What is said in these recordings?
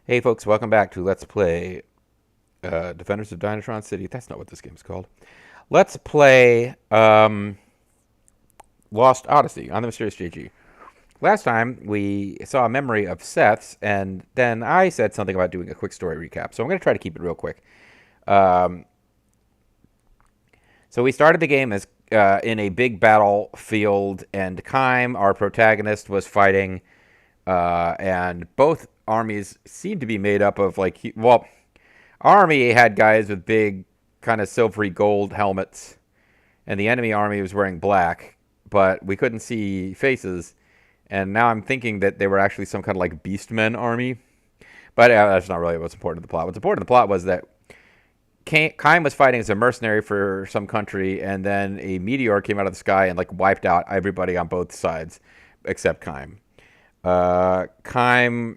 Hey folks, welcome back to Let's Play Defenders of Dynatron City. That's not what this game's called. Let's play Lost Odyssey on the Mysterious JG. Last time we saw a memory of Seth's, and then I said something about doing a quick story recap. So I'm going to try to keep it real quick. Um, so we started the game as in a big battlefield, and Kime, our protagonist, was fighting, and both armies seemed to be made up of our army had guys with big kind of silvery gold helmets, and the enemy army was wearing black, but we couldn't see faces. And now I'm thinking that they were actually some kind of like beastmen army, but that's not really what's important to the plot. What's important to the plot was that Kime was fighting as a mercenary for some country, and then a meteor came out of the sky and like wiped out everybody on both sides except Kime. Kime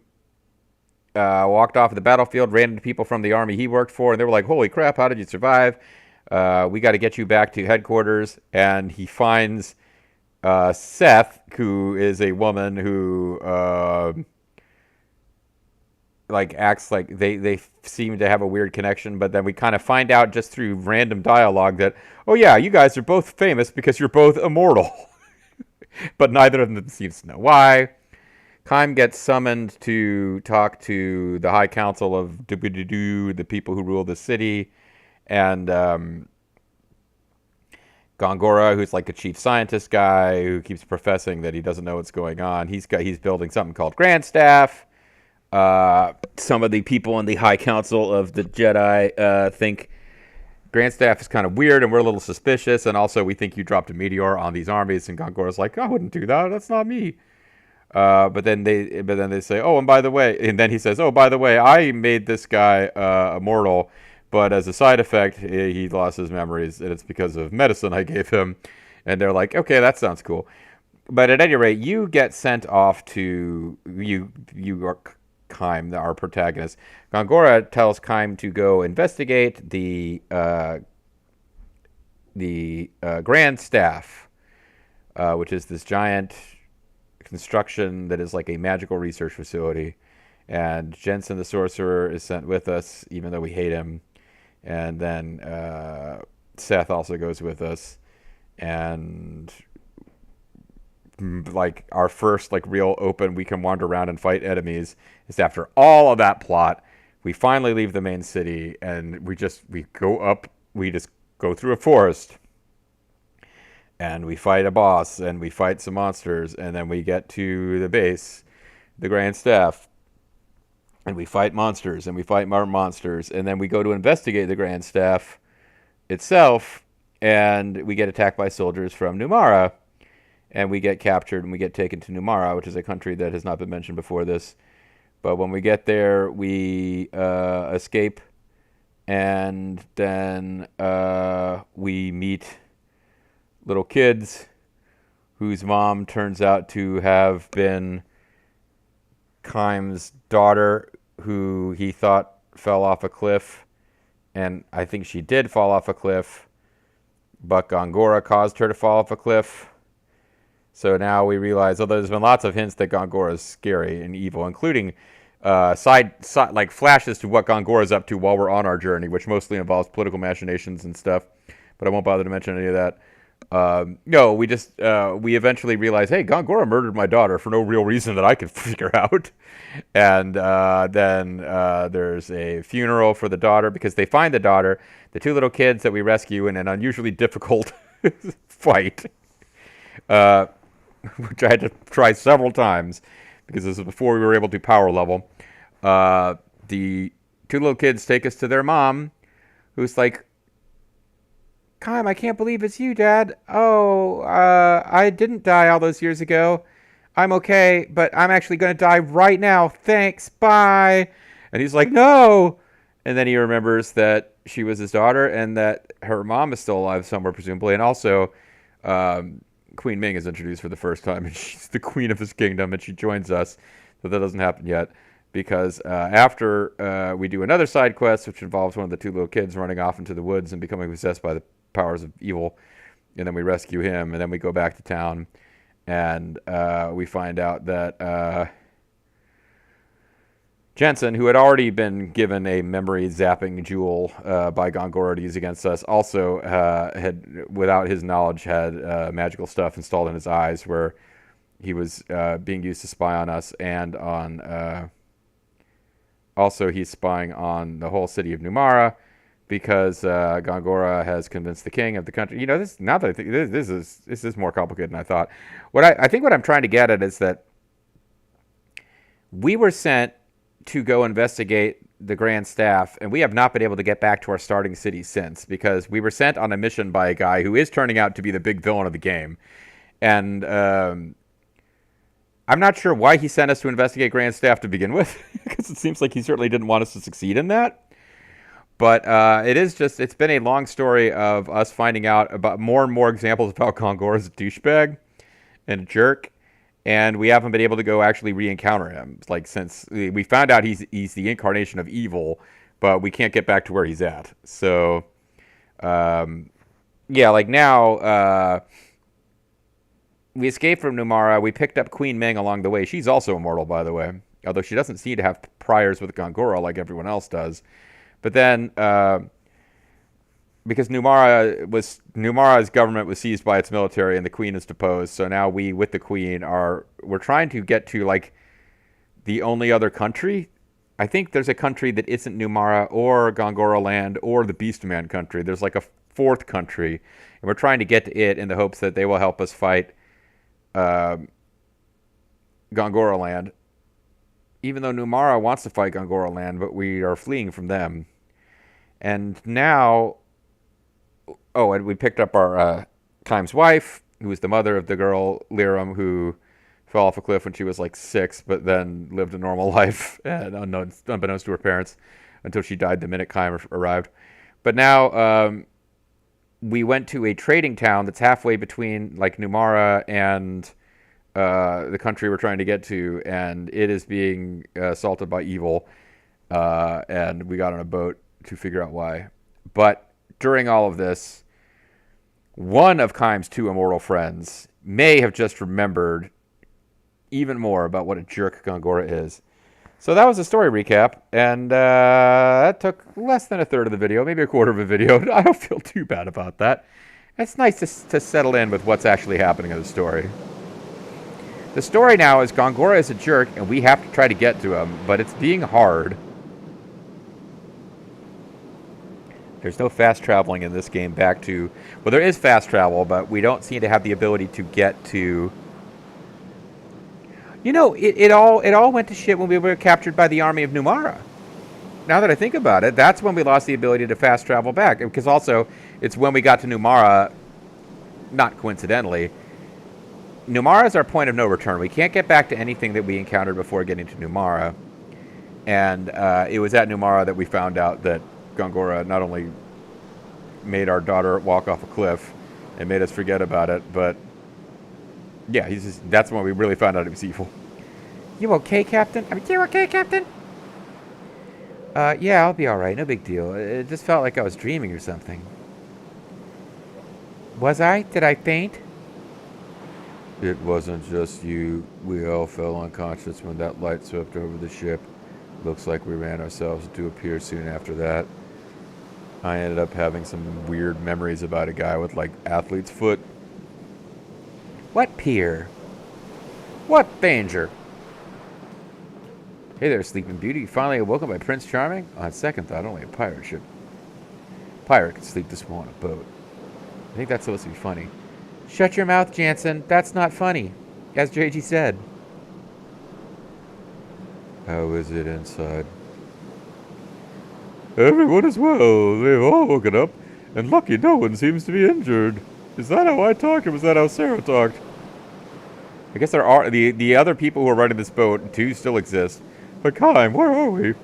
walked off the battlefield, ran into people from the army he worked for, and they were like, "Holy crap! How did you survive? We got to get you back to headquarters." And he finds Seth, who is a woman who like acts like they seem to have a weird connection, but then we kind of find out just through random dialogue that, oh yeah, you guys are both famous because you're both immortal, but neither of them seems to know why. Kime gets summoned to talk to the High Council of the people who rule the city, and Gongora, who's like a chief scientist guy who keeps professing that he doesn't know what's going on. He's building something called Grand Staff. Some of the people in the High Council of the Jedi think Grand Staff is kind of weird, and we're a little suspicious. And also, we think you dropped a meteor on these armies. And Gongora's like, "I wouldn't do that. That's not me." But then they say, "Oh, and by the way," and then he says, "Oh, by the way, I made this guy immortal, but as a side effect, he lost his memories, and it's because of medicine I gave him." And they're like, "Okay, that sounds cool." But at any rate, you get sent off to you are Kime, our protagonist. Gongora tells Kime to go investigate the Grand Staff, which is this giant construction that is like a magical research facility. And Jensen the sorcerer is sent with us, even though we hate him. And then Seth also goes with us. And like our first like real open, we can wander around and fight enemies is after all of that plot. We finally leave the main city, and we go up. We just go through a forest, and we fight a boss, and we fight some monsters, and then we get to the base, the Grand Staff, and we fight monsters, and we fight more monsters, and then we go to investigate the Grand Staff itself, and we get attacked by soldiers from Numara, and we get captured, and we get taken to Numara, which is a country that has not been mentioned before this. But when we get there, we escape, and then we meet little kids whose mom turns out to have been Kime's daughter, who he thought fell off a cliff. And I think she did fall off a cliff, but Gongora caused her to fall off a cliff. So now we realize, although there's been lots of hints that Gongora is scary and evil, including side like flashes to what Gongora is up to while we're on our journey, which mostly involves political machinations and stuff. But I won't bother to mention any of that. No, we eventually realize, hey, Gongora murdered my daughter for no real reason that I could figure out. And then there's a funeral for the daughter because they find the daughter, the two little kids that we rescue in an unusually difficult fight, which I had to try several times because this was before we were able to power level. The two little kids take us to their mom, who's like, Kime, I can't believe it's you, Dad. Oh, I didn't die all those years ago. I'm okay, but I'm actually going to die right now. Thanks. Bye. And he's like, no. And then he remembers that she was his daughter and that her mom is still alive somewhere, presumably. And also, Queen Ming is introduced for the first time, and she's the queen of his kingdom, and she joins us. But that doesn't happen yet because after we do another side quest, which involves one of the two little kids running off into the woods and becoming possessed by the powers of evil, and then we rescue him, and then we go back to town, and we find out that Jensen, who had already been given a memory zapping jewel by Gongora to use against us, also had, without his knowledge, had magical stuff installed in his eyes where he was being used to spy on us and on. Also, he's spying on the whole city of Numara because Gongora has convinced the king of the country. You know, this now that I think this is more complicated than I thought. I think what I'm trying to get at is that we were sent to go investigate the Grand Staff, and we have not been able to get back to our starting city since, because we were sent on a mission by a guy who is turning out to be the big villain of the game. And I'm not sure why he sent us to investigate Grand Staff to begin with, because it seems like he certainly didn't want us to succeed in that. But it's been a long story of us finding out about more and more examples of how Gongora's a douchebag and a jerk. And we haven't been able to go actually re-encounter him. Like, since we found out he's the incarnation of evil, but we can't get back to where he's at. So, yeah, like now, we escaped from Numara. We picked up Queen Ming along the way. She's also immortal, by the way, although she doesn't seem to have priors with Gongora like everyone else does. But then, because Numara's government was seized by its military and the queen is deposed, so now we, with the queen, we're trying to get to like the only other country. I think there's a country that isn't Numara or Gongora land or the Beastman country. There's like a fourth country, and we're trying to get to it in the hopes that they will help us fight Gongora land. Even though Numara wants to fight Gongora land, but we are fleeing from them. And now, and we picked up our Kime's wife, who was the mother of the girl, Liram, who fell off a cliff when she was like 6, but then lived a normal life, and unbeknownst to her parents, until she died the minute Kime arrived. But now we went to a trading town that's halfway between like Numara and the country we're trying to get to, and it is being assaulted by evil, and we got on a boat to figure out why. But during all of this, one of Kime's 2 immortal friends may have just remembered even more about what a jerk Gongora is. So that was a story recap, and that took less than a third of the video, maybe a quarter of a video. I don't feel too bad about that. It's nice to settle in with what's actually happening in the story. The story now is Gongora is a jerk, and we have to try to get to him, but it's being hard. There's no fast traveling in this game back to... Well, there is fast travel, but we don't seem to have the ability to get to... You know, it all went to shit when we were captured by the army of Numara. Now that I think about it, that's when we lost the ability to fast travel back. Because also, it's when we got to Numara, not coincidentally. Numara is our point of no return. We can't get back to anything that we encountered before getting to Numara. And it was at Numara that we found out that Gongora not only made our daughter walk off a cliff and made us forget about it, but yeah, that's when we really found out it was evil. You okay, Captain? You okay, Captain? Yeah, I'll be alright. No big deal. It just felt like I was dreaming or something. Was I? Did I faint? It wasn't just you. We all fell unconscious when that light swept over the ship. Looks like we ran ourselves into a pier soon after that. I ended up having some weird memories about a guy with, like, athlete's foot. What pier? What danger? Hey there, Sleeping Beauty. You finally awoken by Prince Charming? On second thought, only a pirate ship. Pirate could sleep this small on a boat. I think that's supposed to be funny. Shut your mouth, Jansen. That's not funny. As JG said. How is it inside? Everyone is well. They've all woken up, and lucky no one seems to be injured. Is that how I talked, or was that how Sarah talked? I guess there are the other people who are running this boat do still exist. But Kime, where are we? Yeah,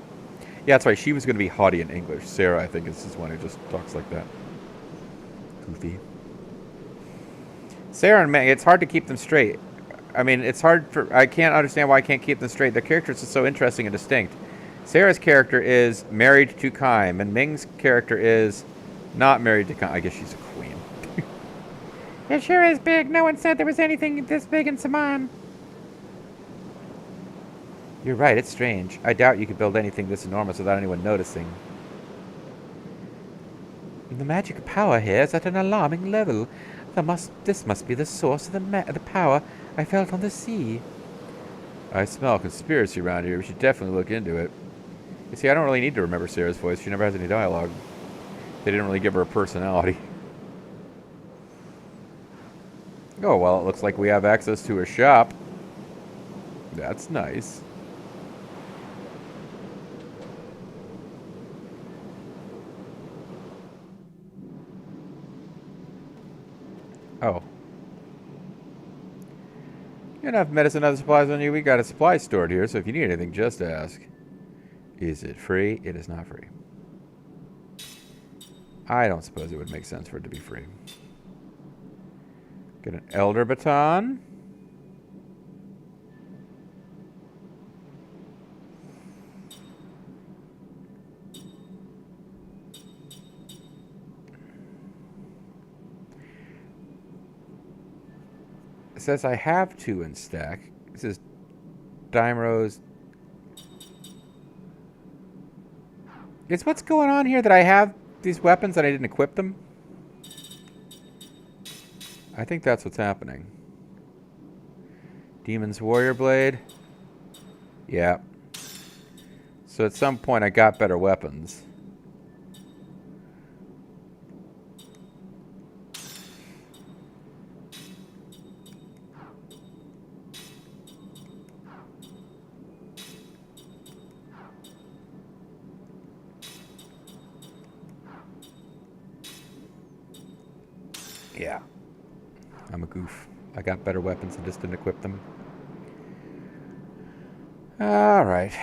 that's right. She was going to be haughty in English. Sarah, I think, is one who just talks like that. Goofy. Sarah and Meg, it's hard to keep them straight. I mean, it's hard for... I can't understand why I can't keep them straight. Their characters are so interesting and distinct. Sarah's character is married to Kime, and Ming's character is not married to Kime. I guess she's a queen. It sure is big. No one said there was anything this big in Saman. You're right, it's strange. I doubt you could build anything this enormous without anyone noticing. The magic power here is at an alarming level. This must be the source of the power I felt on the sea. I smell conspiracy around here. We should definitely look into it. You see, I don't really need to remember Sarah's voice. She never has any dialogue. They didn't really give her a personality. Oh, well, it looks like we have access to a shop. That's nice. Oh. You don't have medicine and other supplies on you. We got a supply stored here, so if you need anything, just ask. Is it free? It is not free. I don't suppose it would make sense for it to be free. Get an elder baton. It says I have 2 in stack. It says Daimros. Is what's going on here that I have these weapons and I didn't equip them? I think that's what's happening. Demon's Warrior Blade. Yeah. So at some point I got better weapons. Yeah. I'm a goof. I got better weapons and just didn't equip them. Alright.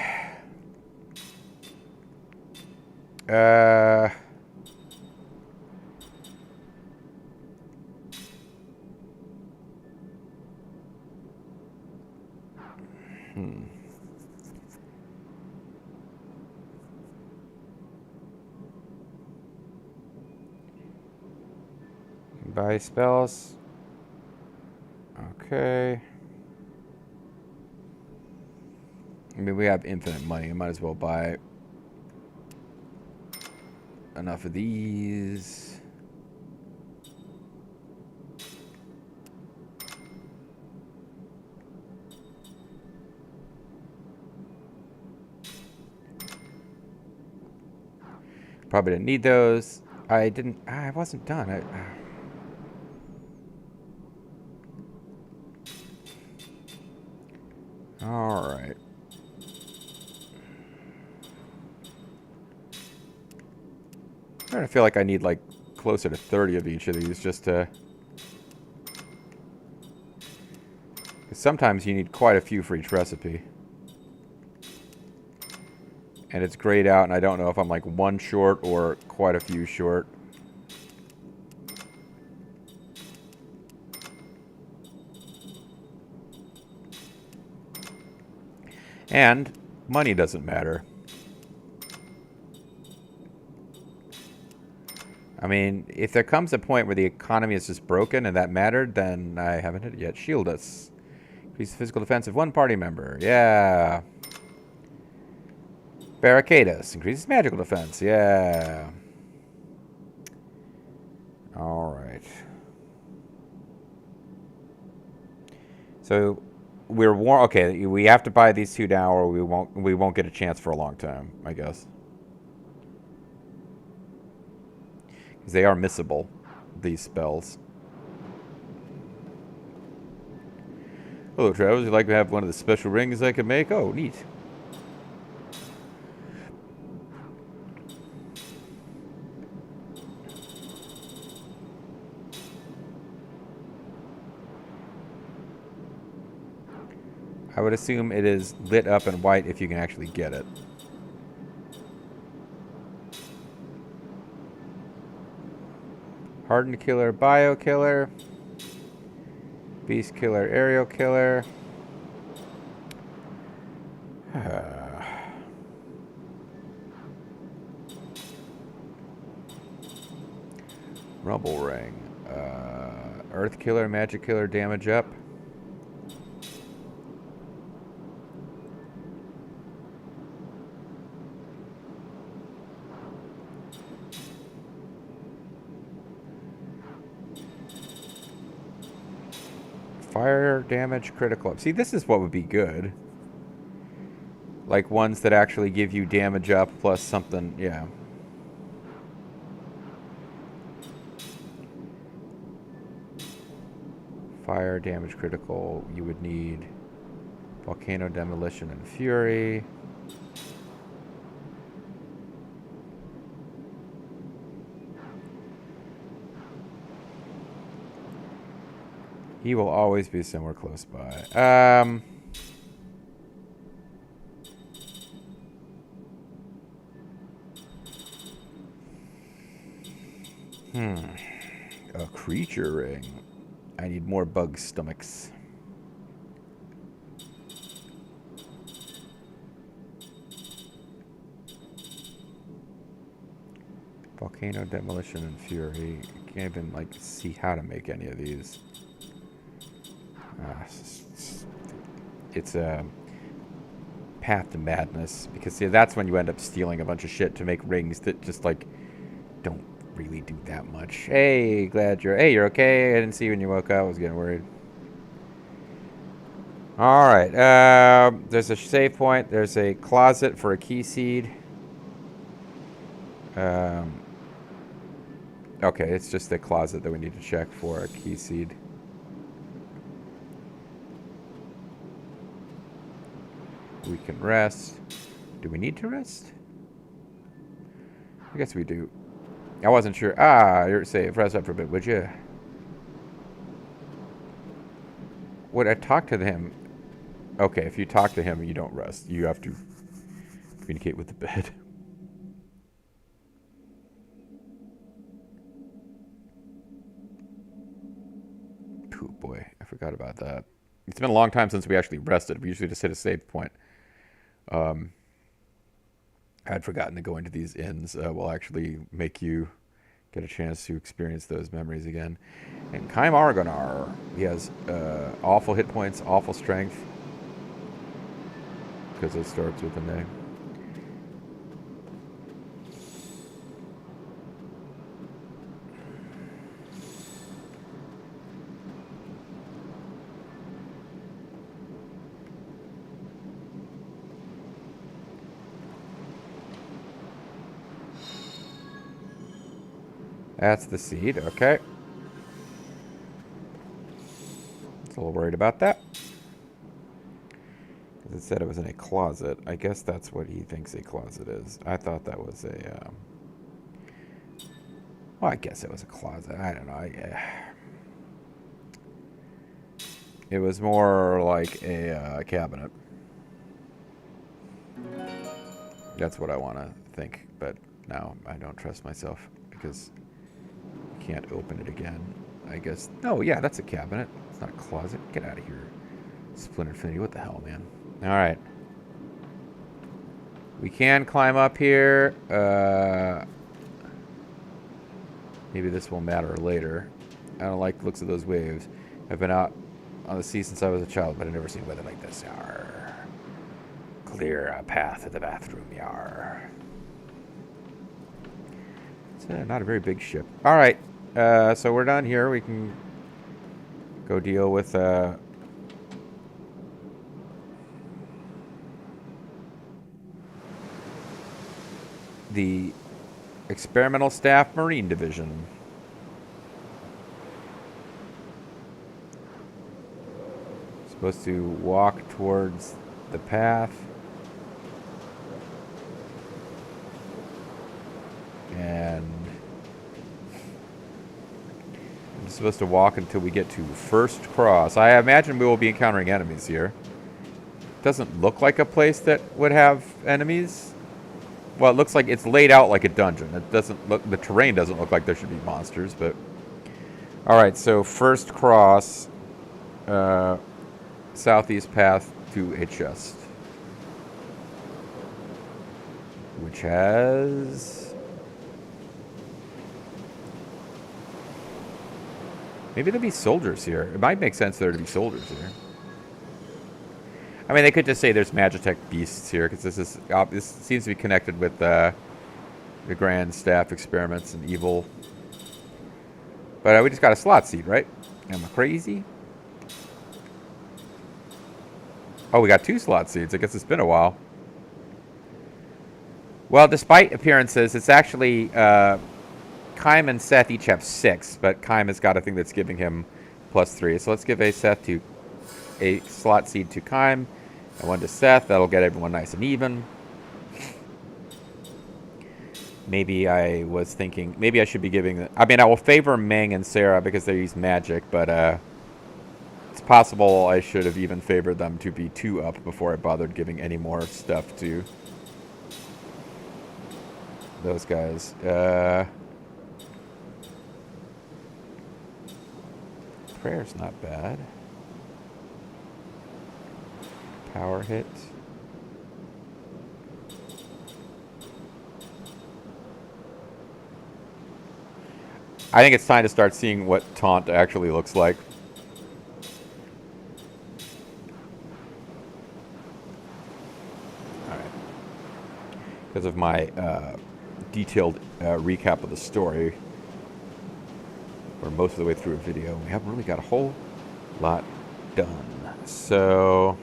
Buy spells. Okay. I mean, we have infinite money. I might as well buy enough of these. Probably didn't need those. I wasn't done. Alright. I'm starting to feel like I need like closer to 30 of each of these just to... Sometimes you need quite a few for each recipe. And it's grayed out and I don't know if I'm like 1 short or quite a few short. And money doesn't matter. I mean, if there comes a point where the economy is just broken and that mattered, then I haven't hit it yet. Shield us. Increase the physical defense of 1 party member. Yeah. Barricade us. Increases magical defense. Yeah. Alright. So... We're warned. Okay, we have to buy these 2 now, or we won't get a chance for a long time, I guess. Because they are missable, these spells. Hello, Travis. Would you like to have one of the special rings I can make? Oh, neat. I would assume it is lit up in white if you can actually get it. Hardened killer, bio killer. Beast killer, aerial killer. Rumble ring. Earth killer, magic killer, damage up. Fire damage critical. See, this is what would be good. Like ones that actually give you damage up plus something, yeah. Fire damage critical, you would need volcano demolition and fury. He will always be somewhere close by. A creature ring. I need more bug stomachs. Volcano demolition and fury. You can't even like see how to make any of these. It's a path to madness because see, that's when you end up stealing a bunch of shit to make rings that just like don't really do that much. Hey, you're okay. I didn't see you when you woke up. I was getting worried. All right. There's a save point. There's a closet for a key seed. Okay, it's just the closet that we need to check for a key seed. We can rest. Do we need to rest? I guess we do. I wasn't sure. You're safe. Rest up for a bit, would you? Would I talk to him? Okay, if you talk to him, you don't rest. You have to communicate with the bed. Oh boy, I forgot about that. It's been a long time since we actually rested. We usually just hit a save point. I had forgotten to go into these inns. Will actually make you get a chance to experience those memories again. And Kaim Argonar, he has awful hit points, awful strength, because it starts with a name. That's the seed, okay. I was a little worried about that. Because it said it was in a closet. I guess that's what he thinks a closet is. I thought that was a... well, I guess it was a closet. I don't know. It was more like a cabinet. That's what I want to think. But now I don't trust myself because... can't open it again. I guess. Oh, yeah, that's a cabinet. It's not a closet. Get out of here. Splinter Infinity. What the hell, man? All right. We can climb up here. Maybe this will matter later. I don't like the looks of those waves. I've been out on the sea since I was a child, but I've never seen weather like this. Yarr. Clear a path to the bathroom. Yarr. It's not a very big ship. All right. So we're done here. We can go deal with the Experimental Staff Marine Division. Supposed to walk towards the path. And I'm supposed to walk until we get to First Cross. I imagine we will be encountering enemies here. Doesn't look like a place that would have enemies. Well, it looks like it's laid out like a dungeon. It doesn't look, the terrain doesn't look like there should be monsters, but... Alright, so First Cross, southeast path to a chest. Which has... maybe there'll be soldiers here. It might make sense there to be soldiers here. I mean, they could just say there's Magitech beasts here, because this seems to be connected with the Grand Staff experiments and evil. But we just got a slot seat, right? Am I crazy? Oh, we got 2 slot seeds. I guess it's been a while. Well, despite appearances, it's actually Kym and Seth each have 6, but Kym has got a thing that's giving him +3. So let's give a slot seed to Kym and 1 to Seth. That'll get everyone nice and even. Maybe I was thinking, maybe I should be giving, I mean, I will favor Meng and Sarah because they use magic, but it's possible I should have even favored them to be 2 up before I bothered giving any more stuff to those guys. Prayer's not bad. Power hit. I think it's time to start seeing what Taunt actually looks like. Alright. Because of my detailed recap of the story, we're most of the way through a video. We haven't really got a whole lot done. So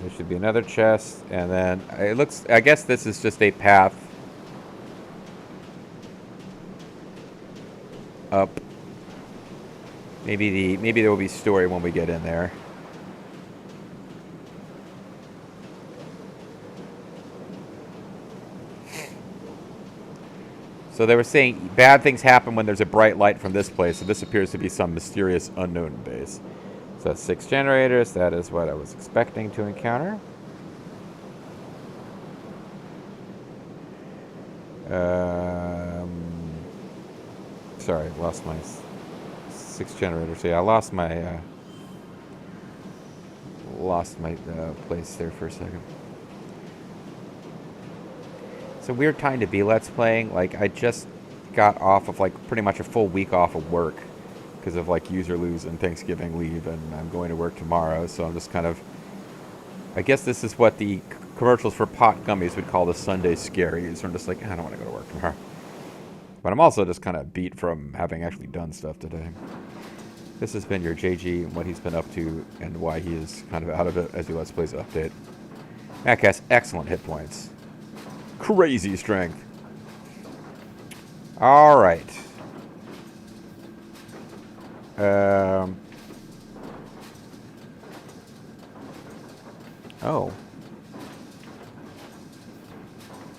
there should be another chest, and then it looks, I guess this is just a path up. Maybe there will be story when we get in there. So they were saying bad things happen when there's a bright light from this place. So this appears to be some mysterious unknown base. So that's 6 generators. That is what I was expecting to encounter. Sorry, lost my 6 generators. So yeah, I lost my place there for a second. It's a weird time to be Let's Playing. Like, I just got off of, like, pretty much a full week off of work because of, like, user lose and Thanksgiving leave, and I'm going to work tomorrow, so I'm just kind of... I guess this is what the commercials for pot gummies would call the Sunday scaries. So I'm just like, I don't want to go to work tomorrow. But I'm also just kind of beat from having actually done stuff today. This has been your JG and what he's been up to and why he is kind of out of it as he Let's Plays update. Mac has excellent hit points. Crazy strength. All right. Oh.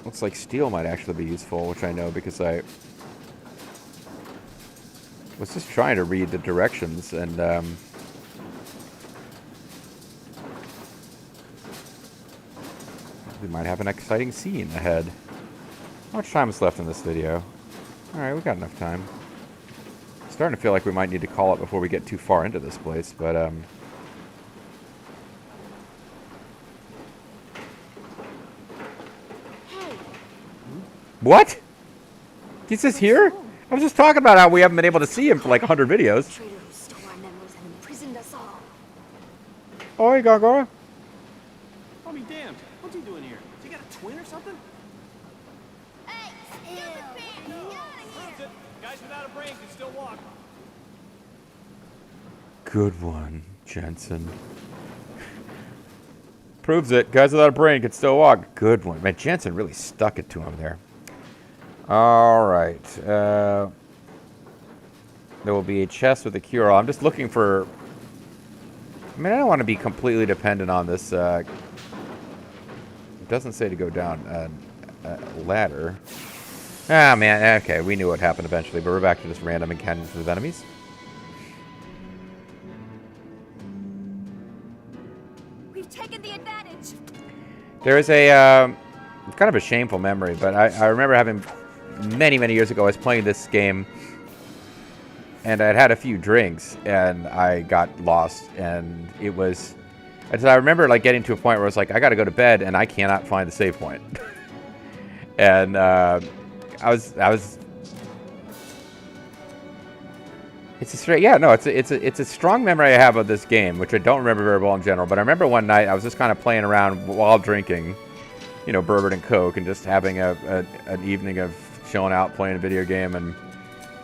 Looks like steel might actually be useful, which I know because I was just trying to read the directions, and we might have an exciting scene ahead. How much time is left in this video? Alright, we got enough time. Starting to feel like we might need to call it before we get too far into this place, but What? He's just here? I was just talking about how we haven't been able to see him for like 100 videos. Oh, hey, Gongora. I'll be damned. What's he doing here? Has he got a twin or something? Hey, stupid pig! Get out of here! Guys without a brain can still walk. Good one, Jensen. Proves it. Guys without a brain can still walk. Good one. Man, Jensen really stuck it to him there. All right. There will be a chest with a cure-all. I'm just looking for... I mean, I don't want to be completely dependent on this. It doesn't say to go down a ladder. Ah, man. Okay, we knew what happened eventually, but we're back to just random encounters with enemies. We've taken the advantage. There is a kind of a shameful memory, but I remember having many years ago. I was playing this game, and I'd had a few drinks, and I got lost, and it was. And so I remember like getting to a point where I was like, I got to go to bed, and I cannot find the save point. And I was. It's a straight, yeah, no, it's a strong memory I have of this game, which I don't remember very well in general. But I remember one night I was just kind of playing around while drinking, you know, bourbon and Coke, and just having an evening of chilling out, playing a video game, and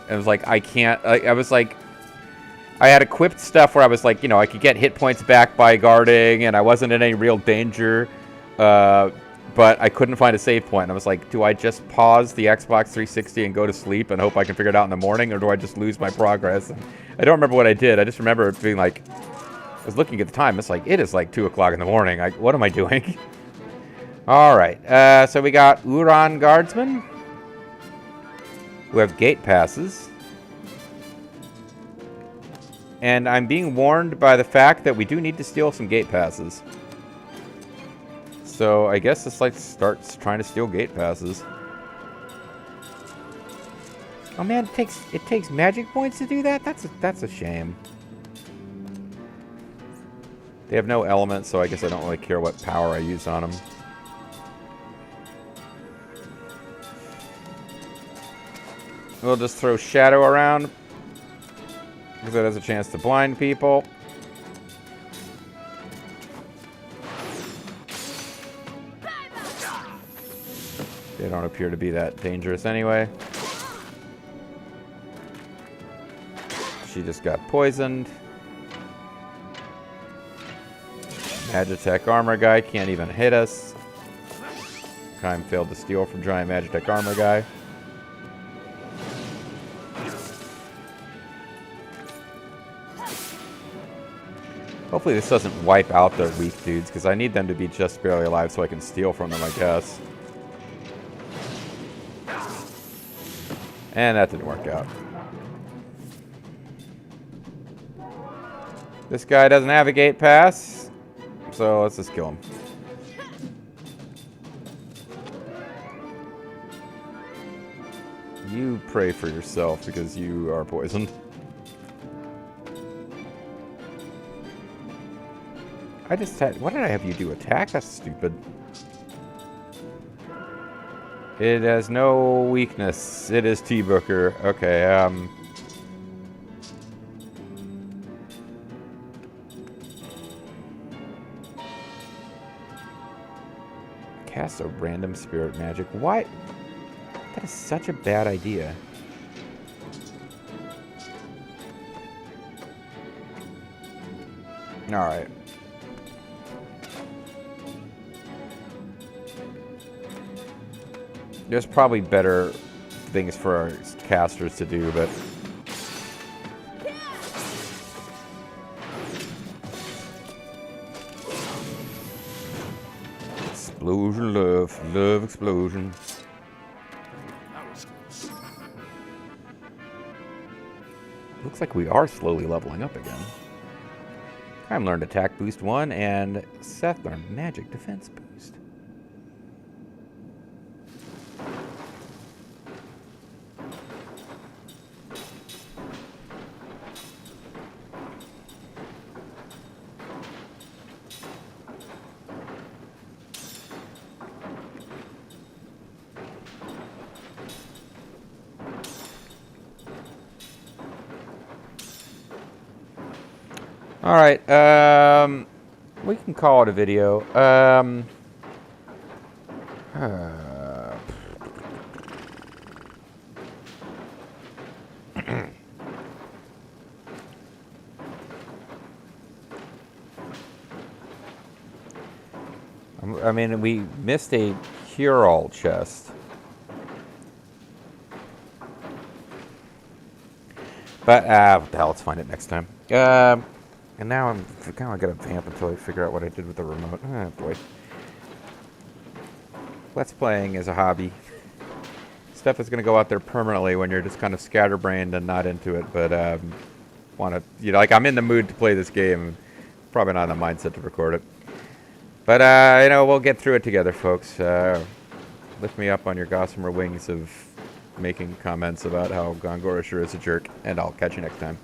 it was like I was like, I had equipped stuff where I was like, you know, I could get hit points back by guarding, and I wasn't in any real danger. But I couldn't find a save point. And I was like, do I just pause the Xbox 360 and go to sleep and hope I can figure it out in the morning, or do I just lose my progress? And I don't remember what I did. I just remember it being like, I was looking at the time. It's like, it is like 2 o'clock in the morning. What am I doing? All right. So we got Uran guardsmen who have gate passes. And I'm being warned by the fact that we do need to steal some gate passes. So I guess this like starts trying to steal gate passes. Oh man, it takes magic points to do that? That's a shame. They have no elements, so I guess I don't really care what power I use on them. We'll just throw Shadow around, because it has a chance to blind people. They don't appear to be that dangerous anyway. She just got poisoned. Magitech armor guy can't even hit us. Time failed to steal from giant Magitech armor guy. Hopefully this doesn't wipe out the weak dudes, because I need them to be just barely alive so I can steal from them, I guess. And that didn't work out. This guy doesn't have a gate pass, so let's just kill him. You pray for yourself because you are poisoned. I just had... What did I have you do? Attack? That's stupid. It has no weakness. It is T-Booker. Okay, Cast a random spirit magic. Why? That is such a bad idea. Alright. There's probably better things for our casters to do, but... Explosion, love. Love explosion. Looks like we are slowly leveling up again. Time learned attack boost 1, and Seth learned magic defense boost. Alright, we can call it a video. I mean, we missed a cure-all chest. But, what the hell, let's find it next time. And now I'm kind of gonna vamp until I figure out what I did with the remote. Oh boy. Let's playing is a hobby. Stuff is gonna go out there permanently when you're just kind of scatterbrained and not into it. But wanna, you know, like I'm in the mood to play this game. Probably not in the mindset to record it. But you know, we'll get through it together, folks. Lift me up on your gossamer wings of making comments about how Gongora sure is a jerk, and I'll catch you next time.